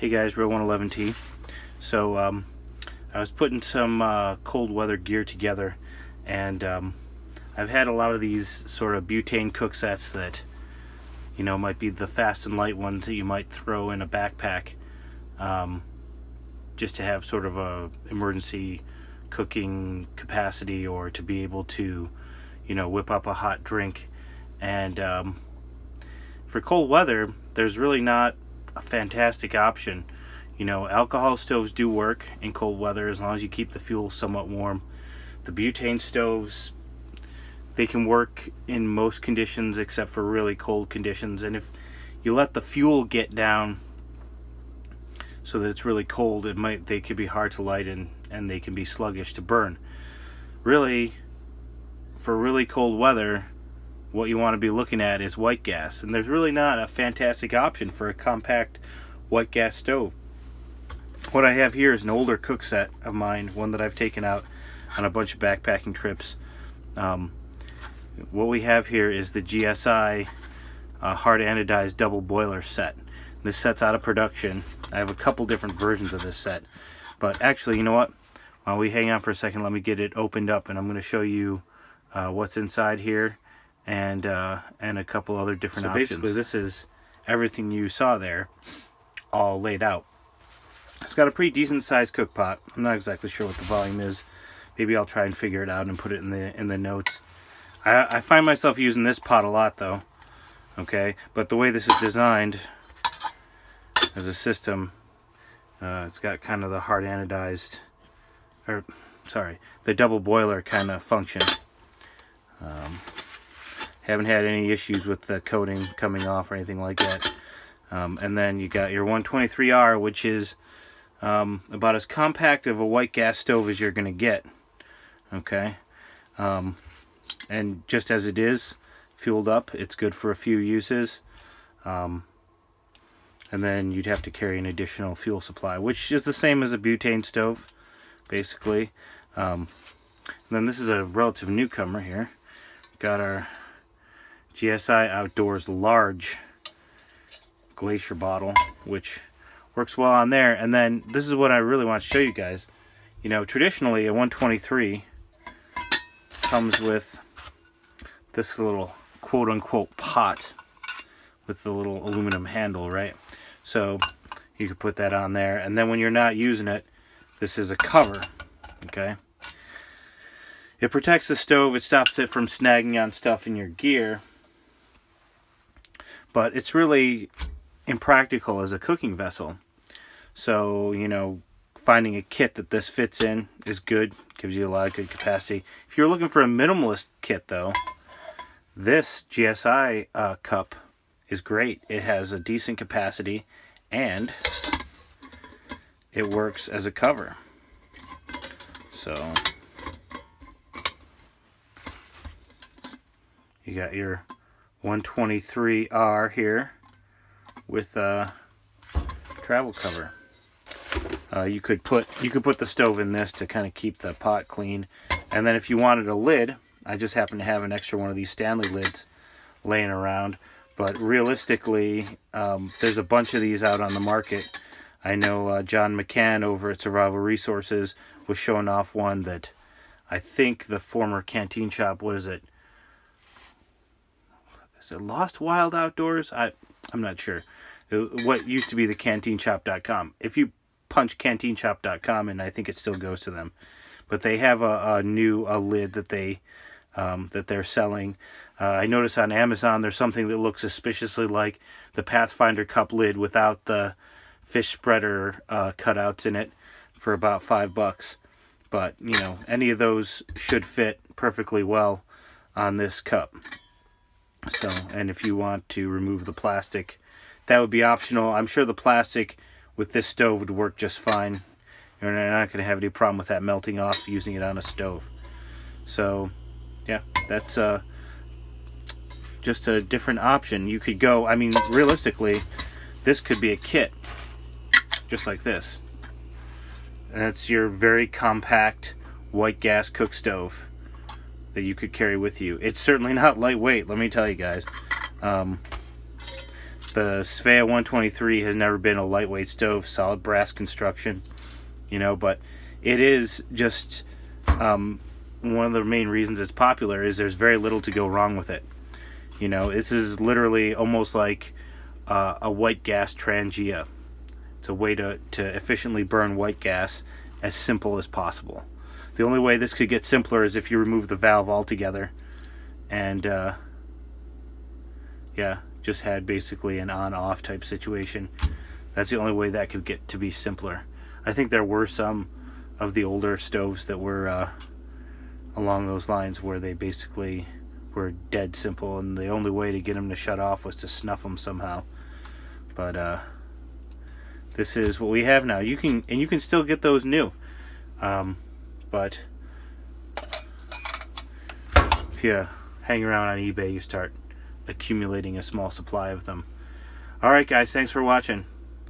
Hey guys, Svea123r. So I was putting some cold weather gear together, and I've had a lot of these sort of butane cook sets that, you know, might be the fast and light ones that you might throw in a backpack, just to have sort of a emergency cooking capacity, or to be able to, you know, whip up a hot drink. And for cold weather, there's really not a fantastic option. You know, alcohol stoves do work in cold weather as long as you keep the fuel somewhat warm. The butane stoves, they can work in most conditions except for really cold conditions, and if you let the fuel get down so that it's really cold, they could be hard to light, and they can be sluggish to burn. Really, for really cold weather, what you want to be looking at is white gas, and there's really not a fantastic option for a compact white gas stove. What I have here is an older cook set of mine, one that I've taken out on a bunch of backpacking trips. What we have here is the GSI hard anodized double boiler set. This set's out of production. I have a couple different versions of this set, but actually, you know what, while we hang on for a second, let me get it opened up, and I'm going to show you what's inside here, and a couple other different options. Basically, this is everything you saw there, all laid out. It's got a pretty decent sized cook pot. I'm not exactly sure what the volume is. Maybe I'll try and figure it out and put it in the notes. I find myself using this pot a lot though. Okay, but the way this is designed as a system, it's got kind of the hard anodized, or sorry, the double boiler kind of function. Haven't had any issues with the coating coming off or anything like that. And then you got your 123R, which is about as compact of a white gas stove as you're going to get. Okay, and just as it is fueled up, it's good for a few uses. And then you'd have to carry an additional fuel supply, which is the same as a butane stove, basically. And then this is a relative newcomer here. Got our GSI Outdoors large glacier bottle, which works well on there. And then this is what I really want to show you guys. You know, traditionally a 123 comes with this little quote-unquote pot with the little aluminum handle, right? So you could put that on there, and then when you're not using it, this is a cover. Okay, it protects the stove, it stops it from snagging on stuff in your gear, but it's really impractical as a cooking vessel. So, you know, finding a kit that this fits in is good, gives you a lot of good capacity. If you're looking for a minimalist kit though, this GSI cup is great. It has a decent capacity, and it works as a cover. So you got your 123R here with a travel cover. You could put the stove in this to kind of keep the pot clean, and then if you wanted a lid, I just happen to have an extra one of these Stanley lids laying around. But realistically, there's a bunch of these out on the market. I know John McCann over at Survival Resources was showing off one that I think the former canteen shop, what is it? Is it Lost Wild Outdoors? I'm not sure. What used to be the canteenshop.com. If you punch canteenshop.com, and I think it still goes to them, but they have a new lid that they're selling. I noticed on Amazon there's something that looks suspiciously like the Pathfinder cup lid without the fish spreader cutouts in it for about $5. But, you know, any of those should fit perfectly well on this cup. So, and if you want to remove the plastic, that would be optional. I'm sure the plastic with this stove would work just fine. You're not going to have any problem with that melting off using it on a stove. So, yeah, that's just a different option. You could go, I mean, realistically, this could be a kit, just like this. And that's your very compact white gas cook stove that you could carry with you. It's certainly not lightweight, let me tell you guys. the Svea123 has never been a lightweight stove, solid brass construction, you know, but it is just one of the main reasons it's popular is there's very little to go wrong with it. You know, this is literally almost like a white gas Trangia. It's a way to efficiently burn white gas as simple as possible. The only way this could get simpler is if you remove the valve altogether and yeah, just had basically an on-off type situation. That's the only way that could get to be simpler. I think there were some of the older stoves that were along those lines where they basically were dead simple, and the only way to get them to shut off was to snuff them somehow. But this is what we have now. You can still get those new, but if you hang around on eBay, you start accumulating a small supply of them. Alright guys, thanks for watching.